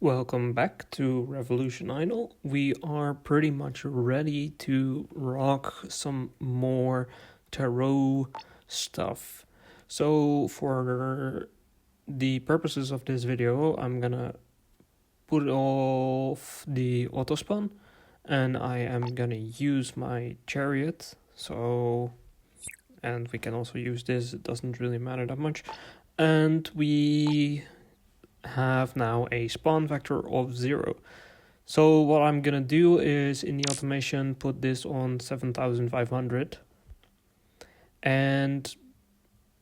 Welcome back to Revolution Idol. We are pretty much ready to rock some more tarot stuff. So for the purposes of this video, I'm gonna put off the autospan and I am gonna use my chariot. And we can also use this, it doesn't really matter that much. And we have now a spawn vector of 0. So what I'm gonna do is in the automation put this on 7500 and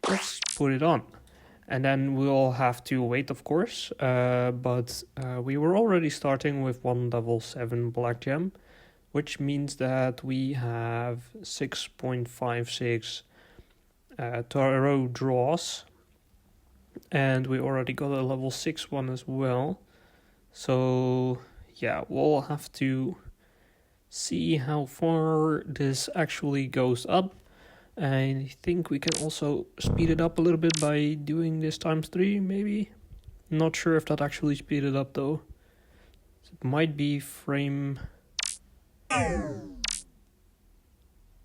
let's put it on, and then we'll have to wait, of course, but we were already starting with 1 level 7 black gem, which means that we have 6.56 tarot draws. And we already got a level 6 one as well. So yeah, we'll have to see how far this actually goes up. I think we can also speed it up a little bit by doing this times 3, maybe. Not sure if that actually speed it up though. It might be frame...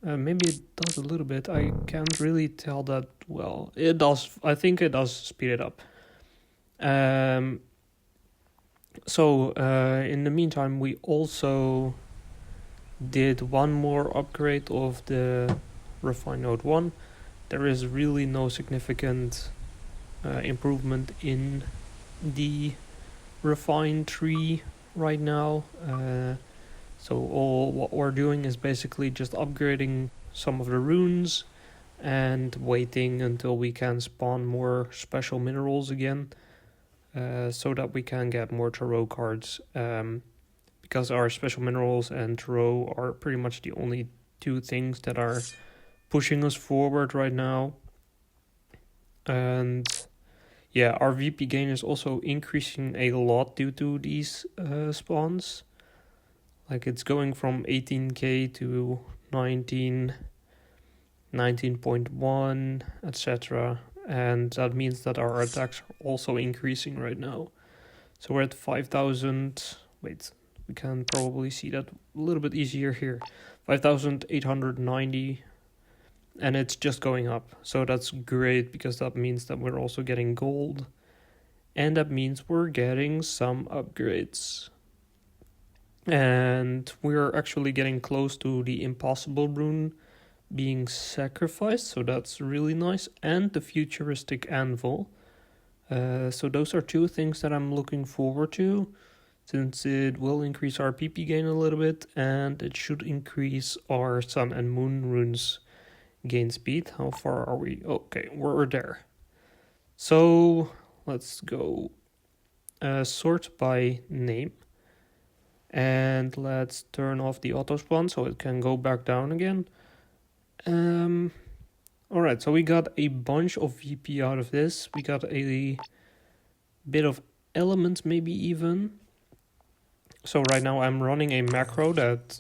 maybe it does a little bit. I can't really tell that well. It does. I think it does speed it up. So in the meantime, we also did one more upgrade of the Refine Node 1. There is really no significant improvement in the Refine tree right now. So all what we're doing is basically just upgrading some of the runes and waiting until we can spawn more special minerals again, so that we can get more tarot cards, because our special minerals and tarot are pretty much the only two things that are pushing us forward right now. And yeah, our VP gain is also increasing a lot due to these spawns. Like it's going from 18k to 19.1, etc. And that means that our attacks are also increasing right now. So we're at 5,000. Wait, we can probably see that a little bit easier here. 5,890. And it's just going up. So that's great because that means that we're also getting gold. And that means we're getting some upgrades. And we're actually getting close to the impossible rune being sacrificed, so that's really nice, and the futuristic anvil. So those are two things that I'm looking forward to, since it will increase our PP gain a little bit, and it should increase our sun and moon runes gain speed. How far are we? Okay, we're there. So let's go sort by name. And let's turn off the auto spawn so it can go back down again. Alright, so we got a bunch of VP out of this. We got a bit of elements maybe even. So right now I'm running a macro that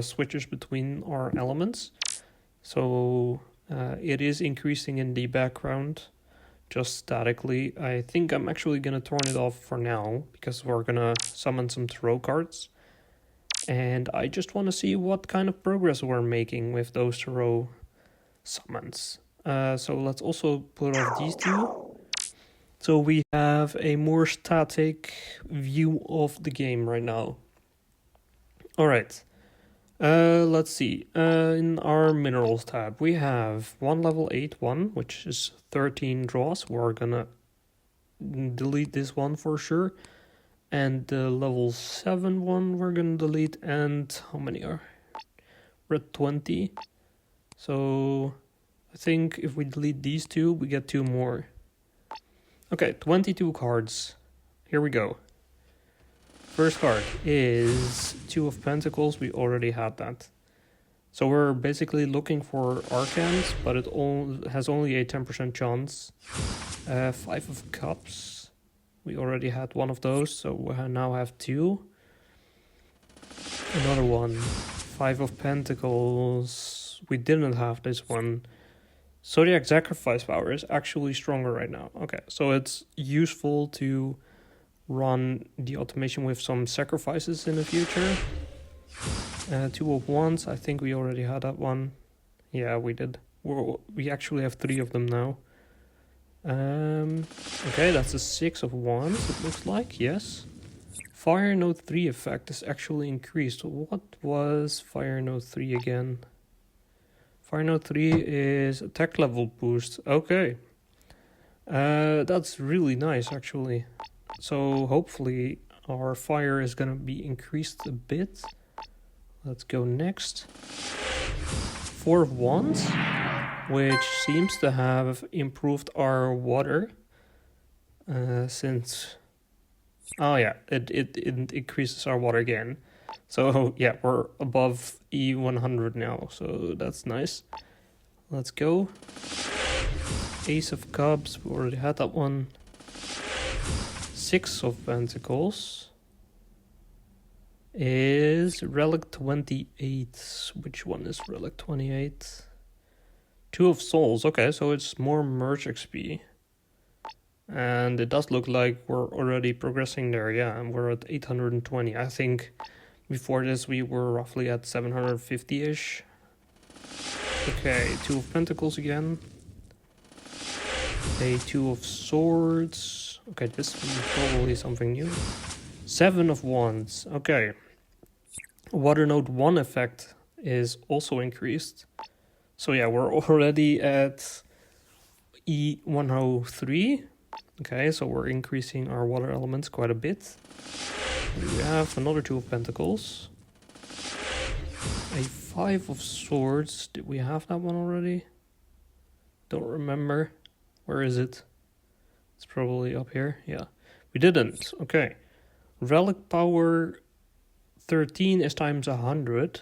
switches between our elements. So it is increasing in the background just statically. I think I'm actually gonna turn it off for now because we're gonna summon some tarot cards, and I just want to see what kind of progress we're making with those tarot summons. So let's also put off these two, so we have a more static view of the game right now. All right. Let's see. In our minerals tab, we have 1 level 8 one, which is 13 draws. We're gonna delete this one for sure. And the level 7 one we're gonna delete. And how many are? We're at 20. So I think if we delete these two, we get 2 more. Okay, 22 cards. Here we go. First card is 2 of Pentacles. We already had that. So we're basically looking for Arcans, but it has only a 10% chance. 5 of Cups. We already had one of those, so we now have 2. Another one. 5 of Pentacles. We didn't have this one. Zodiac Sacrifice Power is actually stronger right now. Okay, so it's useful to run the automation with some sacrifices in the future. 2 of wands, I think we already had that one. Yeah, we did. We actually have 3 of them now. Okay, that's a 6 of wands, it looks like, yes. Fire Node 3 effect is actually increased. What was Fire Node 3 again? Fire Node 3 is attack level boost. Okay. That's really nice, actually. So hopefully our fire is gonna be increased a bit. Let's go next. 4 of wands, which seems to have improved our water. Since... Oh yeah, it increases our water again. So yeah, we're above E100 now, so that's nice. Let's go. Ace of Cups, we already had that one. 6 of Pentacles is Relic 28. Which one is Relic 28? 2 of Souls, okay, so it's more merge XP. And it does look like we're already progressing there, yeah, and we're at 820. I think before this we were roughly at 750-ish. Okay, 2 of Pentacles again. A 2 of Swords. Okay, this is probably something new. 7 of Wands, okay. Water Node 1 effect is also increased. So yeah, we're already at E103. Okay, so we're increasing our water elements quite a bit. We have another 2 of Pentacles. A 5 of Swords. Did we have that one already? Don't remember. Where is it? It's probably up here. Yeah, we didn't. Okay. Relic power 13 is times 100.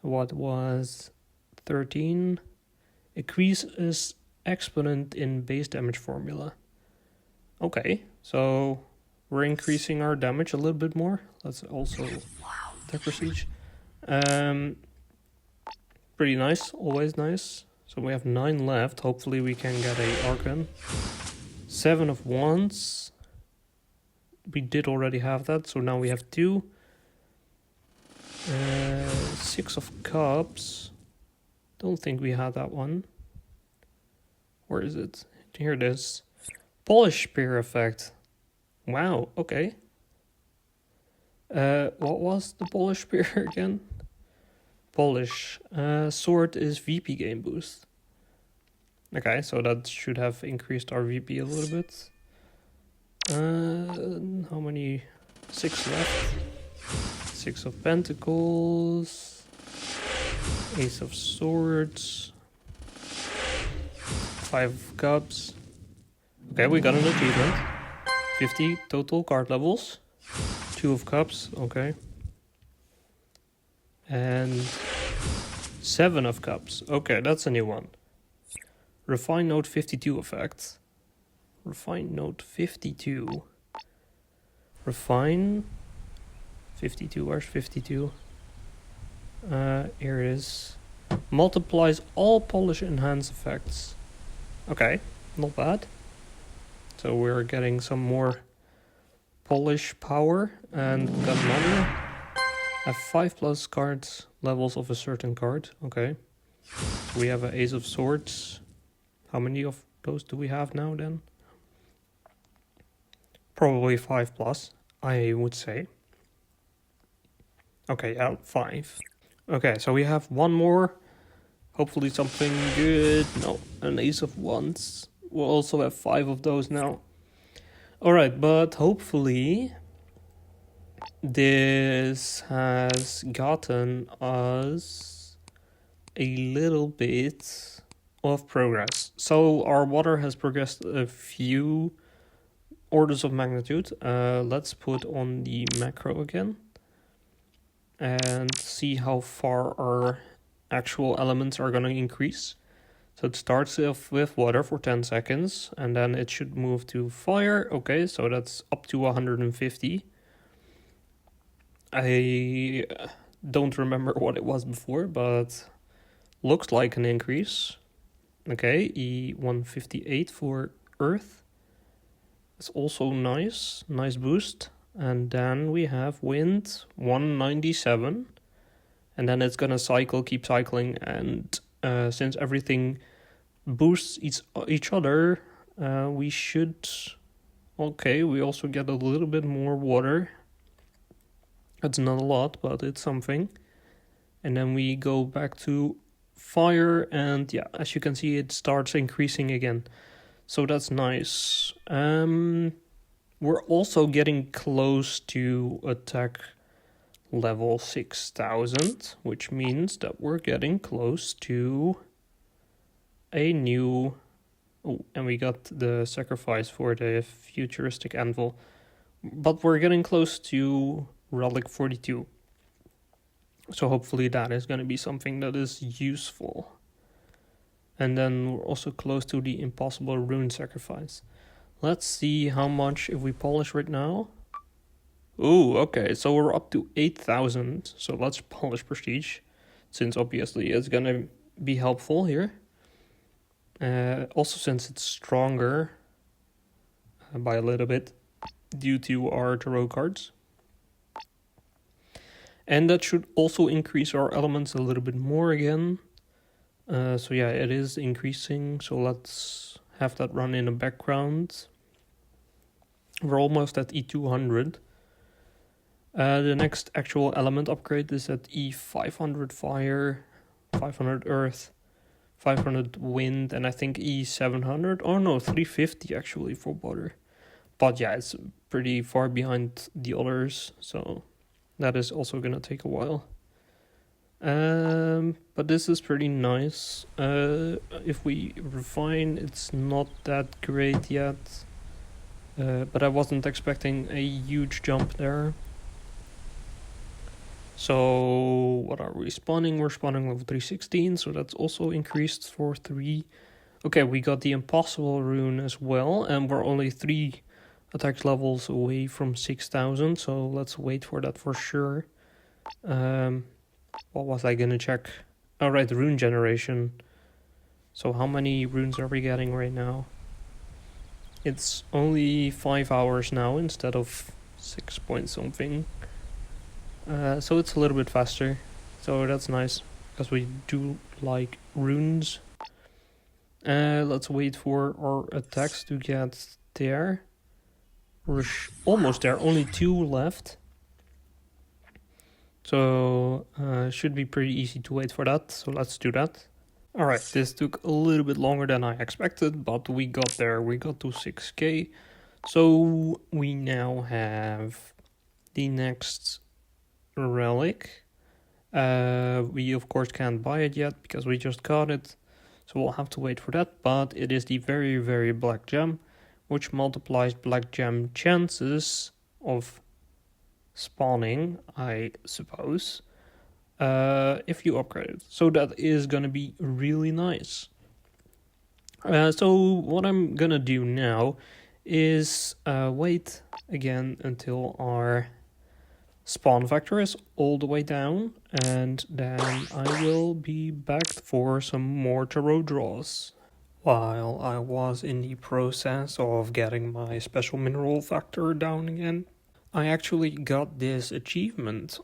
What was 13? Increases exponent in base damage formula. Okay, so we're increasing our damage a little bit more. Let's also attack siege. Pretty nice, always nice. So we have 9 left. Hopefully we can get a Arcan. 7 of Wands. We did already have that, so now we have 2. 6 of Cups. Don't think we had that one. Where is it? Here it is. Polish Spear effect. Wow, okay. What was the Polish Spear again? Polish. Sword is VP game boost. Okay, so that should have increased our VP a little bit. How many? 6 left. 6 of Pentacles. Ace of Swords. 5 of Cups. Okay, we got an achievement. 50 total card levels. 2 of Cups, okay. And 7 of Cups. Okay, that's a new one. Refine Node 52 effect. Refine Node 52. Refine 52, where's 52? Here it is. Multiplies all polish enhance effects. Okay, not bad. So we're getting some more polish power, and we got another. Have 5+ cards levels of a certain card. Okay. So we have an Ace of Swords. How many of those do we have now then? Probably 5+, I would say. Okay, yeah, 5. Okay, so we have one more. Hopefully something good. No, an Ace of Wands. We'll also have 5 of those now. Alright, but hopefully this has gotten us a little bit of progress. So our water has progressed a few orders of magnitude. Let's put on the macro again and see how far our actual elements are going to increase. So it starts off with water for 10 seconds, and then it should move to fire. Okay, so that's up to 150. I don't remember what it was before, but looks like an increase. Okay, E158 for Earth. It's also nice boost. And then we have wind 197, and then it's gonna keep cycling, and since everything boosts each other, we should... Okay, we also get a little bit more water. It's not a lot, but it's something. And then we go back to fire, and yeah, as you can see, it starts increasing again. So that's nice. We're also getting close to attack level 6000, which means that we're getting close to a new... Oh, and we got the sacrifice for the futuristic anvil. But we're getting close to relic 42. So hopefully that is going to be something that is useful. And then we're also close to the impossible rune sacrifice. Let's see how much if we polish right now. Ooh, okay, so we're up to 8000. So let's polish prestige, since obviously it's going to be helpful here. Also, since it's stronger by a little bit due to our tarot cards. And that should also increase our elements a little bit more again. So yeah, it is increasing. So let's have that run in the background. We're almost at E200. The next actual element upgrade is at E500 fire, 500 earth, 500 wind, and I think E700. Oh no, 350 actually for water. But yeah, it's pretty far behind the others, so that is also gonna take a while. But this is pretty nice. If we refine, it's not that great yet. But I wasn't expecting a huge jump there. So what are we spawning? We're spawning level 316, so that's also increased for 3. Okay, we got the impossible rune as well, and we're only 3 attack levels away from 6000, so let's wait for that for sure. What was I gonna check? Oh right, rune generation. So how many runes are we getting right now? It's only 5 hours now instead of 6 point something. So it's a little bit faster. So that's nice, because we do like runes. Let's wait for our attacks to get there. We're almost there, only 2 left. So should be pretty easy to wait for that, so let's do that. Alright, this took a little bit longer than I expected, but we got there. We got to 6k. So we now have the next relic. We of course can't buy it yet because we just got it, so we'll have to wait for that. But it is the very, very black gem, which multiplies black gem chances of spawning, I suppose, if you upgrade it. So that is gonna be really nice. So what I'm gonna do now is wait again until our spawn vector is all the way down, and then I will be back for some more tarot draws. While I was in the process of getting my special mineral factor down again, I actually got this achievement.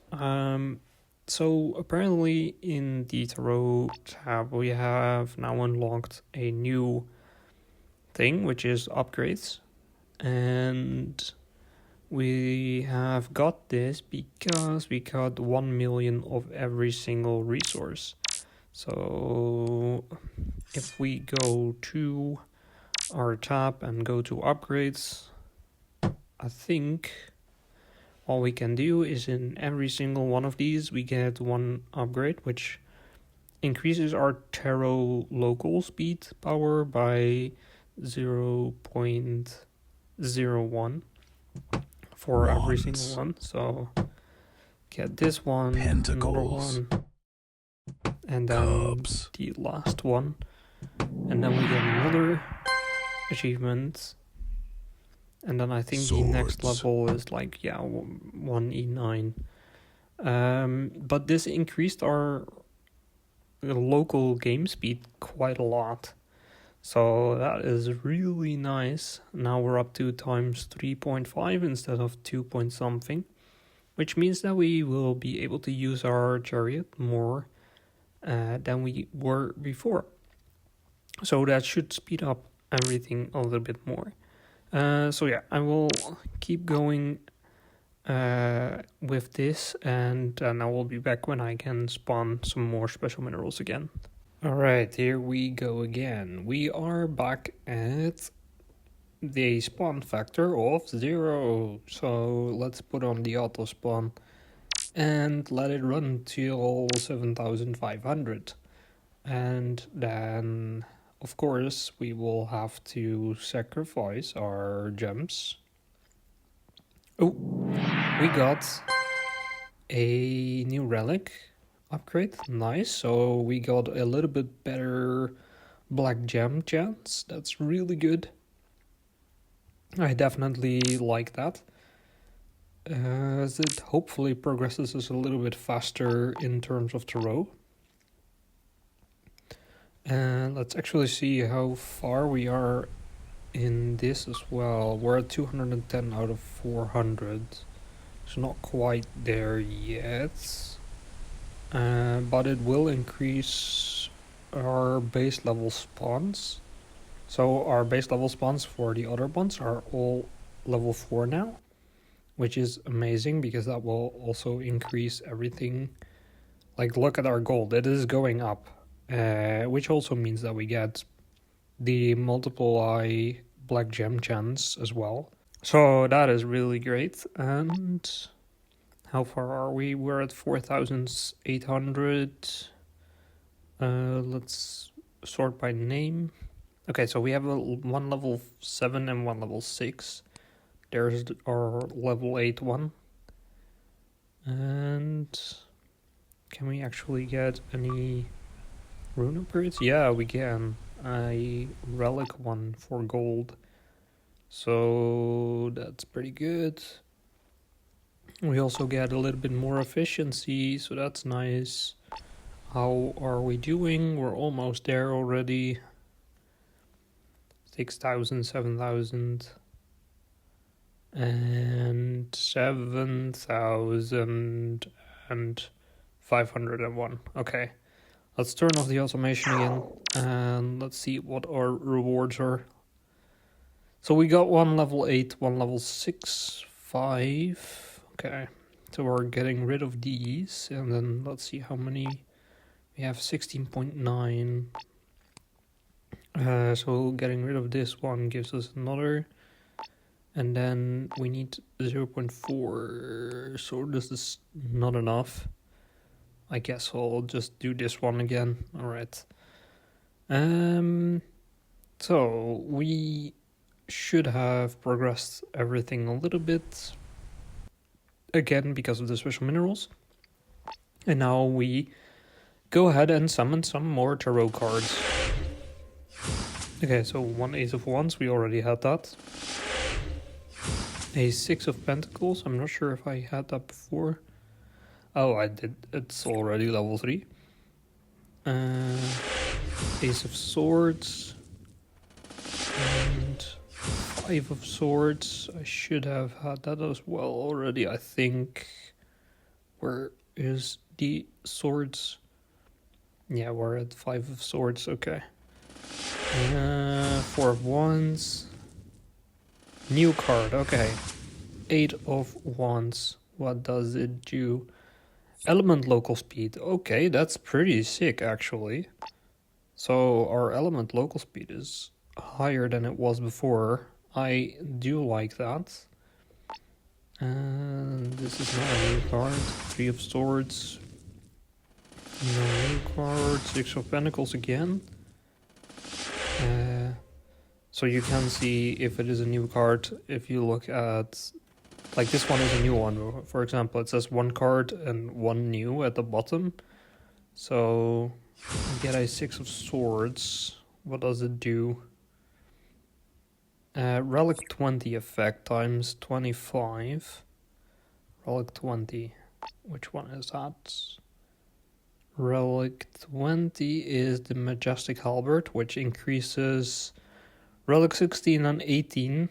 So apparently in the tarot tab we have now unlocked a new thing, which is upgrades, and we have got this because we got 1 million of every single resource. So if we go to our tab and go to upgrades, I think all we can do is in every single one of these we get 1 upgrade, which increases our tarot local speed power by 0.01 for every single one. So get this one, Pentacles, another one, and then Cups, the last one, and then we get another achievement, and then I think the next Swords. level is like 1E9. But this increased our local game speed quite a lot. So that is really nice. Now we're up to times 3.5 instead of 2 point something, which means that we will be able to use our chariot more than we were before. So that should speed up everything a little bit more. So yeah, I will keep going with this, and then I will be back when I can spawn some more special minerals again. Alright, here we go again. We are back at the spawn factor of 0. So let's put on the auto spawn and let it run till 7,500. And then, of course, we will have to sacrifice our gems. Oh, we got a new relic upgrade. Nice. So we got a little bit better black gem chance. That's really good. I definitely like that. As it hopefully progresses us a little bit faster in terms of tarot. And let's actually see how far we are in this as well. We're at 210 out of 400. So not quite there yet. But it will increase our base level spawns. So our base level spawns for the other ones are all level 4 now, which is amazing because that will also increase everything. Like, look at our gold, it is going up, which also means that we get the multiply black gem chance as well. So that is really great. And how far are we? We're at 4,800. Let's sort by name. Okay, so we have one level 7 and one level 6. There's our level 8 one. And can we actually get any rune upgrades? Yeah, we can. A relic one for gold. So that's pretty good. We also get a little bit more efficiency, so that's nice. How are we doing? We're almost there already. 6,000, 7,000, and 7,501. Okay, let's turn off the automation again, and let's see what our rewards are. So we got one level 8, one level 6, 5. Okay, so we're getting rid of these, and then let's see how many. We have 16.9. So getting rid of this one gives us another, and then we need 0.4, so this is not enough. I guess I'll just do this one again. Alright. So we should have progressed everything a little bit again because of the special minerals. And now we go ahead and summon some more tarot cards. Okay, so one Ace of Wands, we already had that. A 6 of Pentacles, I'm not sure if I had that before. Oh, I did, it's already level 3. Ace of Swords. And 5 of Swords, I should have had that as well already, I think. Where is the Swords? Yeah, we're at 5 of Swords, okay. 4 of Wands. New card, okay. 8 of Wands. What does it do? Element local speed. Okay, that's pretty sick actually. So our element local speed is higher than it was before. I do like that. And this is not a new card. 3 of Swords. No new card. 6 of Pentacles again. So you can see if it is a new card if you look at, like, this one is a new one. For example, it says 1 card and 1 new at the bottom. So get a 6 of Swords. What does it do? Relic 20 effect times 25. Relic 20. Which one is that? Relic 20 is the Majestic Halberd, which increases Relic 16 and 18,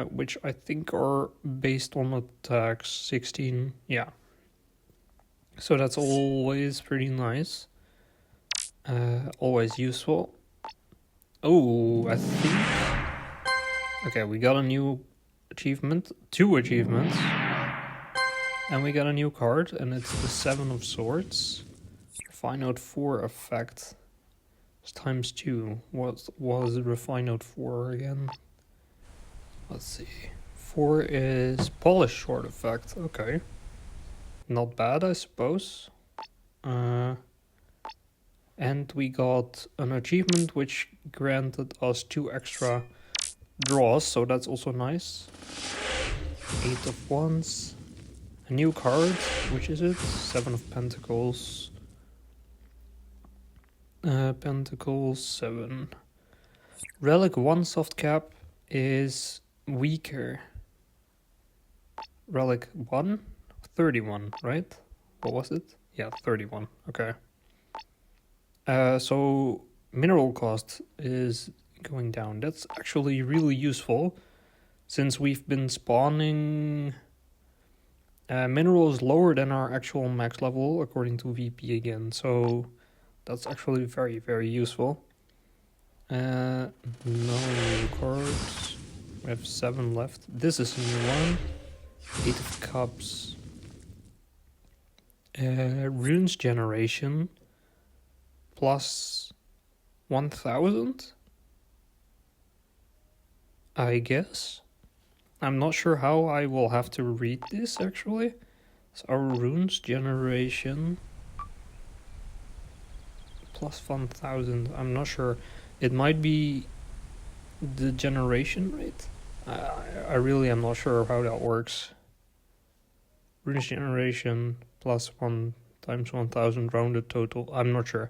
which I think are based on attacks 16. Yeah. So that's always pretty nice. Always useful. Oh, I think... Okay, we got a new achievement. 2 achievements. And we got a new card, and it's the 7 of Swords. Refine Note 4 effect. It's times 2. What was Refine Note 4 again? Let's see. 4 is Polish Sword effect. Okay. Not bad, I suppose. And we got an achievement which granted us 2 extra draws, so that's also nice. 8 of Wands. A new card, which is it? 7 of Pentacles. Pentacles 7. Relic 1 soft cap is weaker. Relic 1? 31, right? What was it? Yeah, 31. Okay. So mineral cost is going down. That's actually really useful since we've been spawning minerals lower than our actual max level according to VP again. So that's actually very, very useful. No new cards. We have 7 left. This is a new one. 8 of Cups. Runes generation. Plus 1000? I guess. I'm not sure how I will have to read this actually. So our runes generation. Plus 1000. I'm not sure. It might be the generation rate. I really am not sure how that works. Runes generation plus 1 times 1000 rounded total. I'm not sure.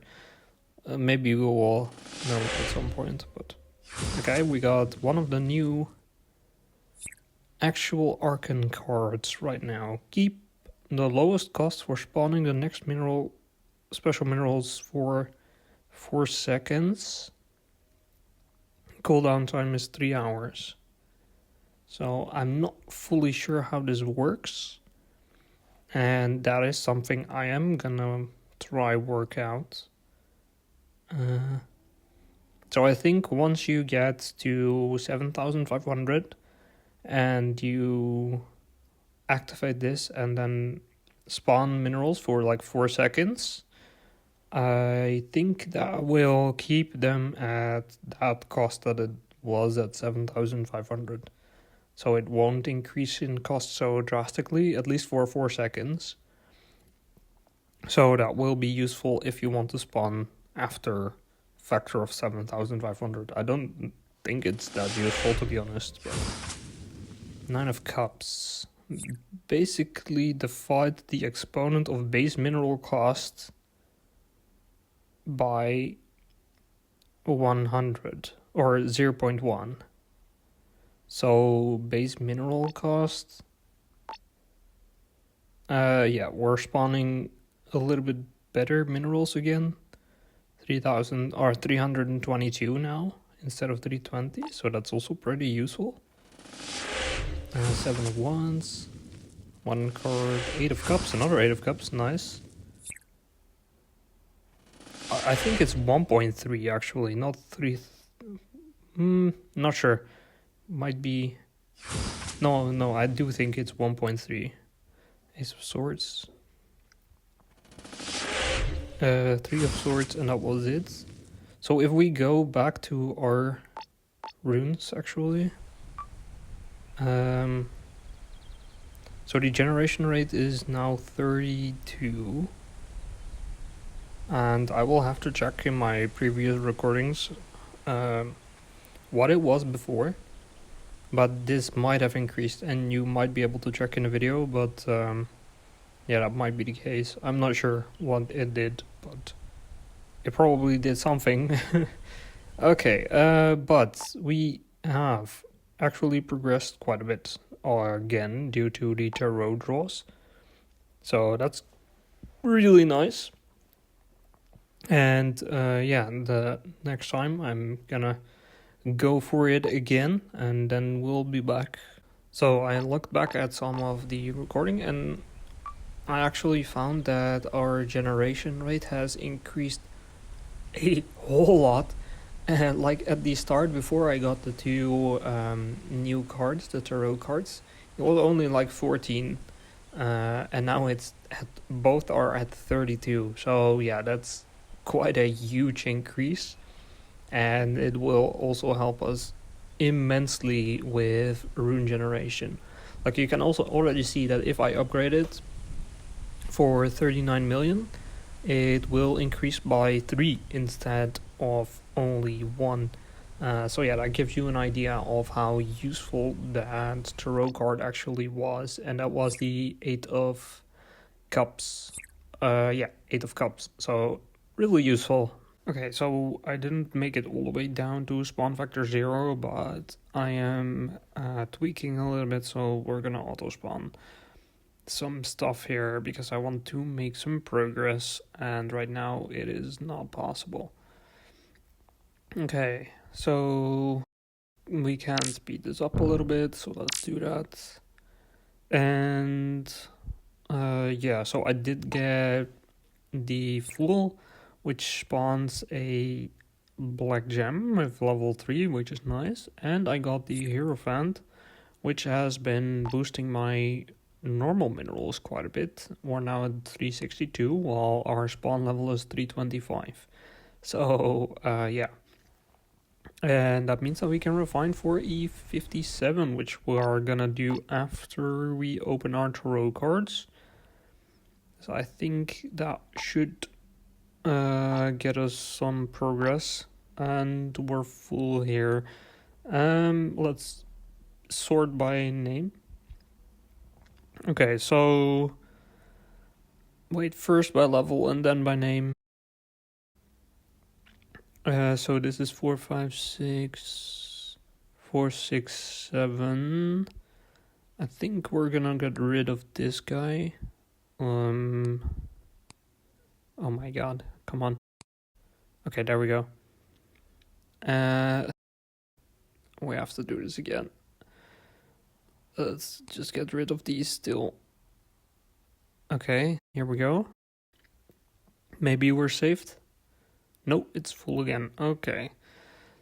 Maybe we will know at some point. But okay, we got one of the new actual Arcan cards right now. Keep the lowest cost for spawning the next mineral, special minerals for 4 seconds. Cooldown time is 3 hours. So I'm not fully sure how this works. And that is something I am gonna try work out. So I think once you get to 7,500 and you activate this and then spawn minerals for like 4 seconds, I think that will keep them at that cost that it was at 7,500. So it won't increase in cost so drastically, at least for 4 seconds. So that will be useful if you want to spawn after factor of 7,500. I don't think it's that useful, to be honest. But 9 of Cups. Basically divide the exponent of base mineral cost by 100 or 0.1. So base mineral cost. Yeah, we're spawning a little bit better minerals again. 3,000 or 322 now instead of 320. So that's also pretty useful. 7 of Wands. 1 card. 8 of Cups. Another 8 of Cups. Nice. I think it's 1.3 actually, not 3. Not sure. Might be. No, I do think it's 1.3. Ace of Swords. 3 of Swords, and that was it. So if we go back to our runes, actually. So the generation rate is now 32. And I will have to check in my previous recordings what it was before. But this might have increased, and you might be able to check in the video, but yeah, that might be the case. I'm not sure what it did, but it probably did something. Okay, but we have actually progressed quite a bit again due to the tarot draws. So that's really nice. And yeah, the next time I'm gonna go for it again, and then we'll be back. So I looked back at some of the recording, and I actually found that our generation rate has increased a whole lot. And like at the start, before I got the two new cards, the tarot cards, it was only like 14, and now it's both are at 32. So yeah, that's quite a huge increase, and it will also help us immensely with rune generation. Like you can also already see that if I upgrade it for 39 million, it will increase by 3 instead of only 1. So yeah, that gives you an idea of how useful that tarot card actually was, and that was the 8 of Cups. Yeah, 8 of Cups. So really useful. Okay, so I didn't make it all the way down to spawn factor 0, but I am tweaking a little bit, so we're gonna auto spawn some stuff here because I want to make some progress, and right now it is not possible. Okay, so we can speed this up a little bit, so let's do that. And yeah, so I did get the Fool, which spawns a black gem with level 3, which is nice, and I got the Hierophant, which has been boosting my normal minerals quite a bit. We're now at 362, while our spawn level is 325. So, yeah. And that means that we can refine for E57, which we are gonna do after we open our tarot cards. So I think that should get us some progress. And we're full here. Let's sort by name. Okay, so wait, first by level and then by name. So this is 4, 5, 6, 4, 6, 7. I think we're gonna get rid of this guy. Oh my god, come on. Okay, there we go. We have to do this again. Let's just get rid of these still. Okay, here we go. Maybe we're saved. Nope, it's full again. Okay.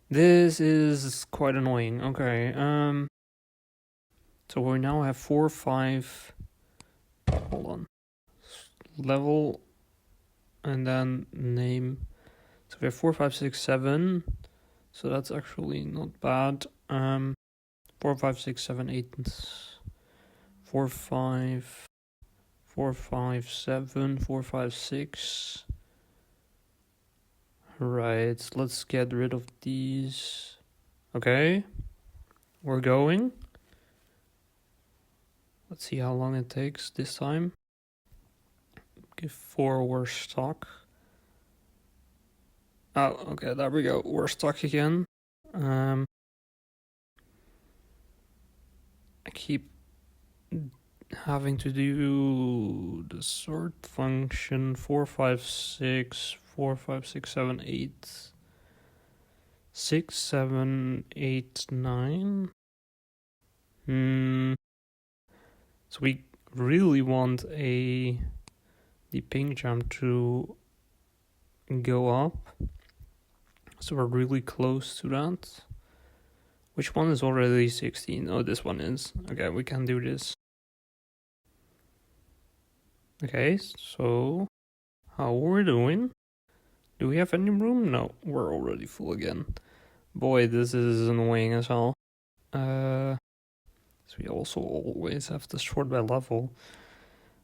This is quite annoying. Okay, so we now have 4, 5... Hold on. Level, and then name. So we have 4, 5, 6, 7. So that's actually not bad. 4, 5, 6, 7, 8, 4, 5, 4, 5, 7, 4, 5, 6. Right, let's get rid of these. Okay, we're going. Let's see how long it takes this time. Give 4, we're stuck. Oh, okay, there we go. We're stuck again. I keep having to do the sort function 4, 5, 6, 4, 5, 6, 7, 8, 6, 7, 8, 9. So we really want the ping jump to go up. So we're really close to that. Which one is already 16? Oh, this one is. Okay, we can do this. Okay, so how we're doing? Do we have any room? No, we're already full again. Boy, this is annoying as hell. So we also always have to sort by level.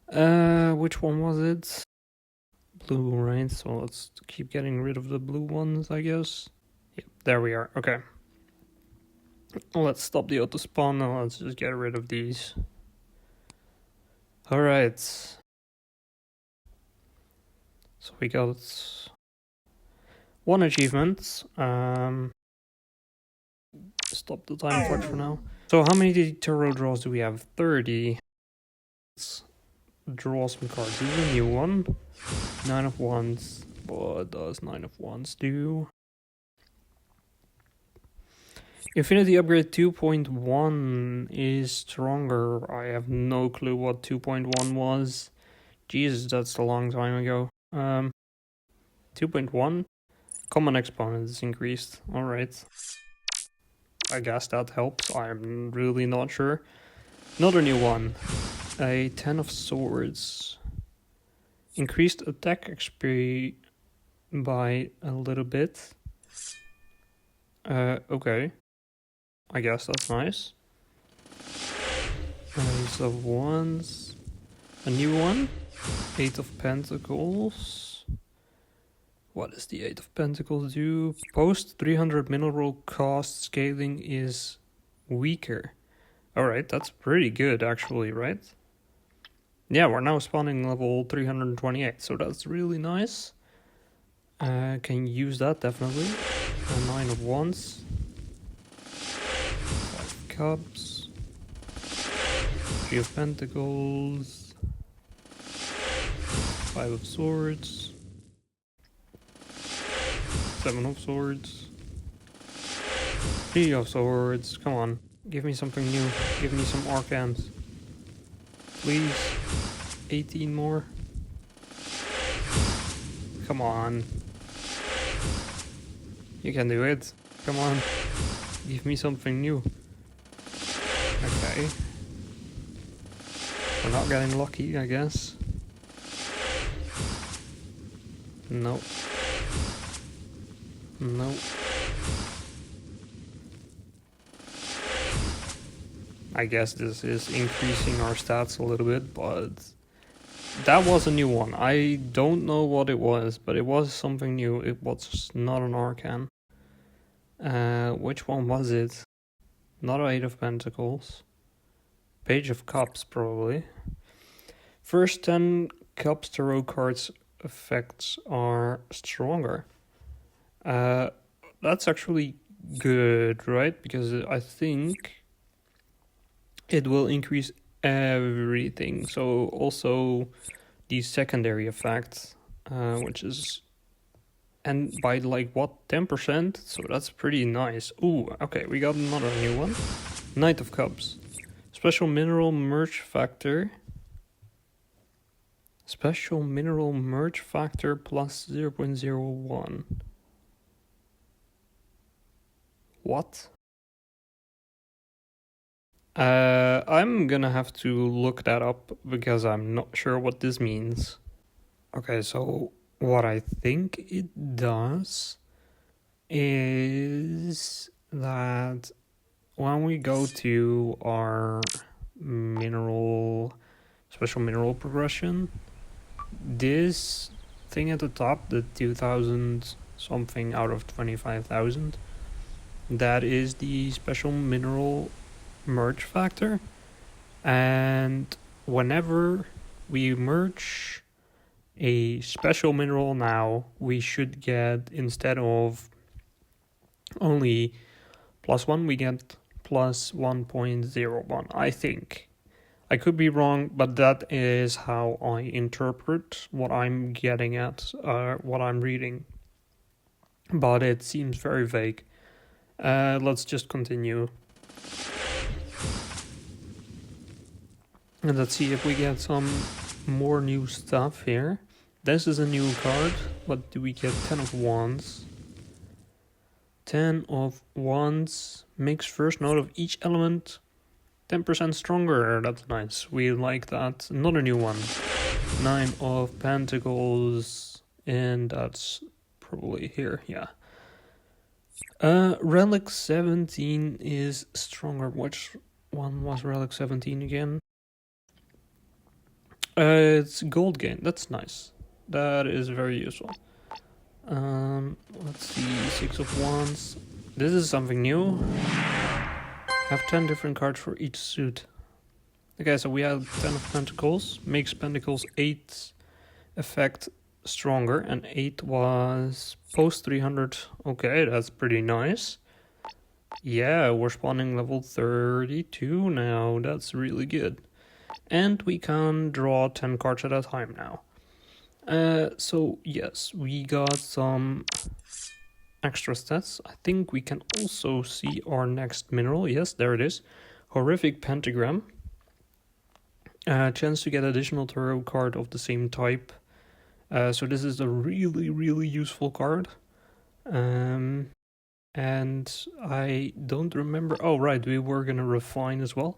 Which one was it? Blue, right? So let's keep getting rid of the blue ones, I guess. Yep, there we are. Okay. Let's stop the auto spawn and let's just get rid of these. Alright. So we got 1 achievement. Stop the time clock for now. So how many tarot draws do we have? 30. Let's draw some cards. This is a new one. 9 of Wands. What does 9 of Wands do? Infinity Upgrade 2.1 is stronger. I have no clue what 2.1 was. Jesus, that's a long time ago. 2.1? Common exponent is increased. Alright. I guess that helps. I'm really not sure. Another new one. A 10 of Swords. Increased attack XP by a little bit. Okay. I guess that's nice. Ace of Wands. A new one. 8 of Pentacles. What does the 8 of Pentacles do? Post 300 mineral cost scaling is weaker. Alright, that's pretty good actually, right? Yeah, we're now spawning level 328, so that's really nice. Can use that definitely. 9 of Wands. 5 Cups. 3 of Pentacles. 5 of Swords. 7 of Swords. 3 of Swords. Come on. Give me something new. Give me some Arcans. Please. 18 more. Come on. You can do it. Come on. Give me something new. Okay. We're not getting lucky, I guess. Nope. Nope. I guess this is increasing our stats a little bit, but that was a new one. I don't know what it was, but it was something new. It was not an Arcan. Which one was it? Not an 8 of Pentacles. Page of Cups, probably. First 10 Cups tarot cards effects are stronger. That's actually good, right? Because I think it will increase everything. So also the secondary effect, which is, and by like what, 10%? So that's pretty nice. Ooh, okay, we got another new one. Knight of Cups. Special mineral merge factor. Special mineral merge factor plus 0.01. What? I'm gonna have to look that up because I'm not sure what this means. Okay, so what I think it does is that when we go to our special mineral progression, this thing at the top, the 2000 something out of 25,000, that is the special mineral merge factor, and whenever we merge a special mineral now, we should get, instead of only +1, we get plus 1.01, I think. I could be wrong, but that is how I interpret what I'm getting at, what I'm reading. But it seems very vague. Let's just continue. And let's see if we get some more new stuff here. This is a new card. What do we get? 10 of Wands. 10 of Wands makes first note of each element 10% stronger. That's nice. We like that. Another new one. 9 of Pentacles. And that's probably here. Yeah. Relic 17 is stronger. Which one was Relic 17 again? It's gold gain. That's nice. That is very useful. Let's see. 6 of Wands. This is something new. Have 10 different cards for each suit. Okay, so we have 10 of Pentacles. Makes Pentacles 8 effect stronger. And 8 was post 300. Okay, that's pretty nice. Yeah, we're spawning level 32 now. That's really good. And we can draw 10 cards at a time now. So yes, we got some extra stats. I think we can also see our next mineral. Yes, there it is. Horrific Pentagram. Chance to get additional tarot card of the same type. So this is a really, really useful card. And I don't remember. Oh, right, we were gonna refine as well.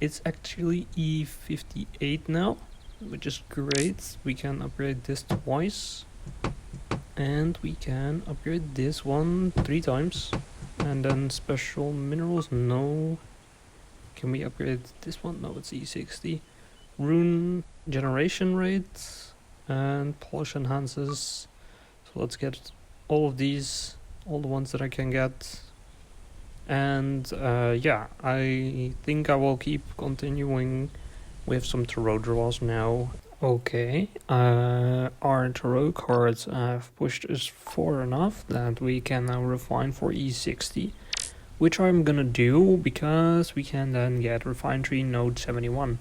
It's actually E58 now, which is great. We can upgrade this twice. And we can upgrade this one 3 times. And then special minerals, no. Can we upgrade this one? No, it's E60. Rune generation rate and polish enhances. So let's get all of these, all the ones that I can get. And yeah, I think I will keep continuing with some tarot draws now. Okay, our tarot cards have pushed us far enough that we can now refine for E60, which I'm gonna do because we can then get Refine Tree Node 71,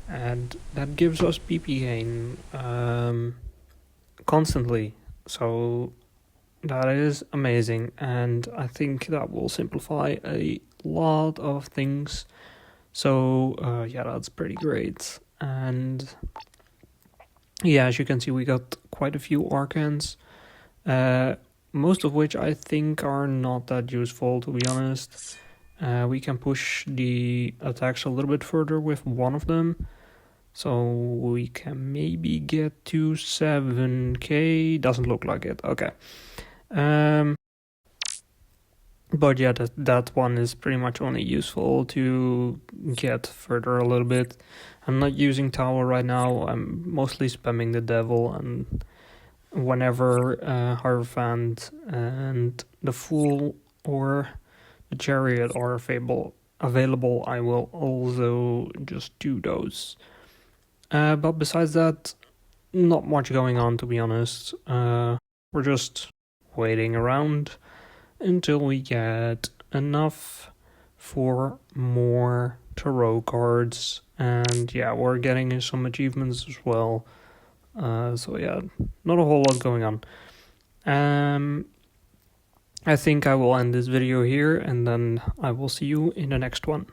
and that gives us PP gain constantly, so that is amazing, and I think that will simplify a lot of things. So yeah, that's pretty great. And yeah, as you can see, we got quite a few Arcans, most of which I think are not that useful, to be honest. We can push the attacks a little bit further with one of them, so we can maybe get to 7k. Doesn't look like it. Okay. But yeah, that one is pretty much only useful to get further a little bit. I'm not using Tower right now. I'm mostly spamming the Devil, and whenever Hierophant and the Fool or the Chariot are available, I will also just do those. But besides that, not much going on, to be honest. We're just waiting around until we get enough for more tarot cards, and yeah, we're getting some achievements as well. So yeah, not a whole lot going on. I think I will end this video here, and then I will see you in the next one.